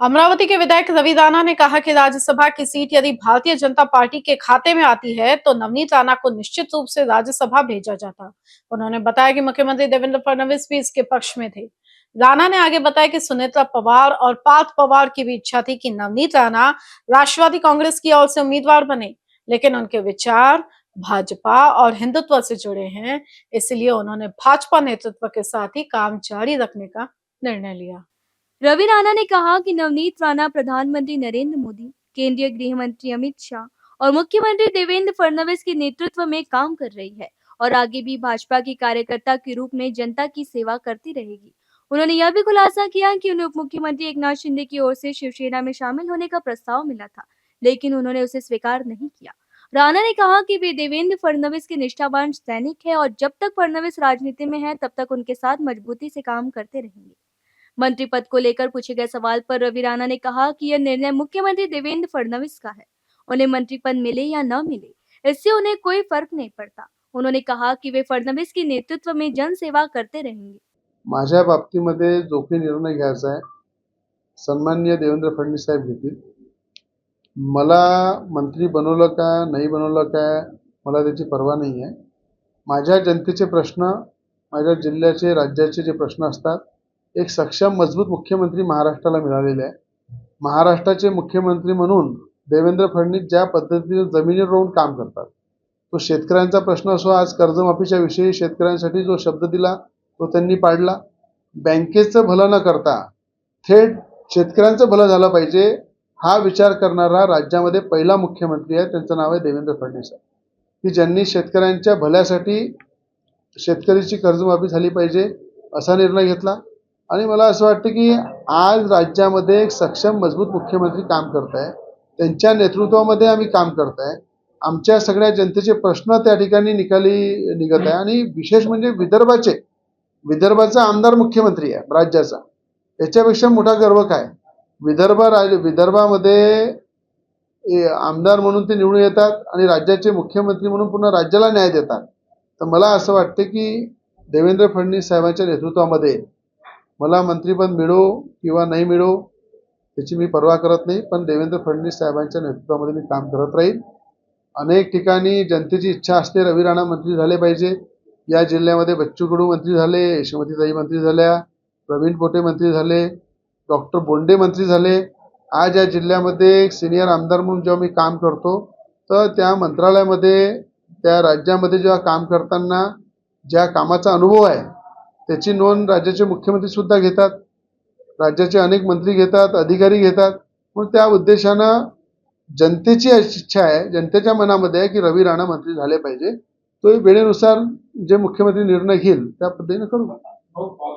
अमरावती के विधायक रवि राणा ने कहा कि राज्यसभा की सीट यदि भारतीय जनता पार्टी के खाते में आती है तो नवनीत राणा को निश्चित रूप से राज्यसभा भेजा जाता। उन्होंने बताया कि मुख्यमंत्री देवेंद्र फडणवीस भी इसके पक्ष में थे। राणा ने आगे बताया कि सुनेत्रा पवार और पार्थ पवार की भी इच्छा थी कि नवनीत राणा राष्ट्रवादी कांग्रेस की ओर से उम्मीदवार बने, लेकिन उनके विचार भाजपा और हिंदुत्व से जुड़े हैं, इसलिए उन्होंने भाजपा नेतृत्व के साथ ही काम जारी रखने का निर्णय लिया। रवि राणा ने कहा कि नवनीत राणा प्रधानमंत्री नरेंद्र मोदी, केंद्रीय गृह मंत्री अमित शाह और मुख्यमंत्री देवेंद्र फडणवीस के नेतृत्व में काम कर रही है और आगे भी भाजपा की कार्यकर्ता के रूप में जनता की सेवा करती रहेगी। उन्होंने यह भी खुलासा किया कि उन्हें उप मुख्यमंत्री एकनाथ शिंदे की ओर से शिवसेना में शामिल होने का प्रस्ताव मिला था, लेकिन उन्होंने उसे स्वीकार नहीं किया। राणा ने कहा कि वे देवेंद्र फडणवीस के निष्ठावान सैनिक है और जब तक फडणवीस राजनीति में है तब तक उनके साथ मजबूती से काम करते रहेंगे। मंत्री पद को लेकर पूछे गए सवाल पर रवि राणा ने कहा कि यह निर्णय मुख्यमंत्री देवेंद्र फडणवीस का है। उन्हें मंत्री पद मिले या न मिले, इससे उन्हें कोई फर्क नहीं पड़ता। उन्होंने कहा कि वे फडणवीस के नेतृत्व में जनसेवा करते रहेंगे। माझ्या बाबतीमध्ये जो काही निर्णय घ्यायचा आहे सन्माननीय देवेंद्र फडणवीस साहेब घेतील। मला मंत्री बनवलं का नाही बनवलं काय मला त्याची पर्वा नाही आहे। माझ्या जनतेचे प्रश्न, माझ्या जिल्ह्याचे राज्याचे जे प्रश्न असतात, एक सक्षम मजबूत मुख्यमंत्री महाराष्ट्राला मिळालेले आहे। महाराष्ट्राचे मुख्यमंत्री म्हणून देवेंद्र फडणवीस ज्या पद्धतीने जमिनीवर राहून काम करतात, तो शेतकऱ्यांचा प्रश्न असो, आज कर्जमाफीच्या विषयी शेतकऱ्यांसाठी जो शब्द दिला तो त्यांनी पाडला। बँकेचं भलं न करता थेट शेतकऱ्यांचं भलं झालं पाहिजे हा विचार करणारा राज्यामध्ये पहिला मुख्यमंत्री आहे, त्यांचं नाव आहे देवेंद्र फडणवीस, की ज्यांनी शेतकऱ्यांच्या भल्यासाठी शेतकऱ्याची कर्जमाफी झाली पाहिजे असा निर्णय घेतला। आणि मला असं वाटतं की आज राज्यामध्ये एक सक्षम मजबूत मुख्यमंत्री काम करत आहे, त्यांच्या नेतृत्वामध्ये आम्ही काम करत आहे। आमच्या सगळ्या जनतेचे प्रश्न त्या ठिकाणी निकाली निघत आहे आणि विशेष म्हणजे विदर्भाचा आमदार मुख्यमंत्री आहे राज्याचा, याच्यापेक्षा मोठा गर्व काय। विदर्भामध्ये आमदार म्हणून ते निवडून येतात आणि राज्याचे मुख्यमंत्री म्हणून पुन्हा राज्याला न्याय देतात। तर मला असं वाटतं की देवेंद्र फडणवीस साहेबांच्या नेतृत्वामध्ये मला मंत्रिपद मिळो किंवा नाही मिळो त्याची मी पर्वा करत नाही, पण देवेंद्र फडणवीस साहेबांच्या नेतृत्वामध्ये मी काम करत राहील। अनेक ठिकाणी जनतेची इच्छा असते रवी राणा मंत्री झाले पाहिजे। या जिल्ह्यामध्ये बच्चू कडू मंत्री झाले, यशोमतीताई मंत्री झाल्या, प्रवीण पोटे मंत्री झाले, डॉक्टर बोंडे मंत्री झाले। आज या जिल्ह्यामध्ये एक सिनियर आमदार म्हणून जेव्हा मी काम करतो तर त्या मंत्रालयामध्ये त्या राज्यामध्ये जेव्हा काम करताना ज्या कामाचा अनुभव आहे त्याची नोंद राज्याचे मुख्यमंत्री सुद्धा घेतात, राज्याचे अनेक मंत्री घेतात, अधिकारी घेतात। पण त्या उद्देशानं जनतेची इच्छा आहे, जनतेच्या मनामध्ये आहे की रवी राणा मंत्री झाले पाहिजे। तो वेळेनुसार जे मुख्यमंत्री निर्णय घेईल त्या पद्धतीने करू।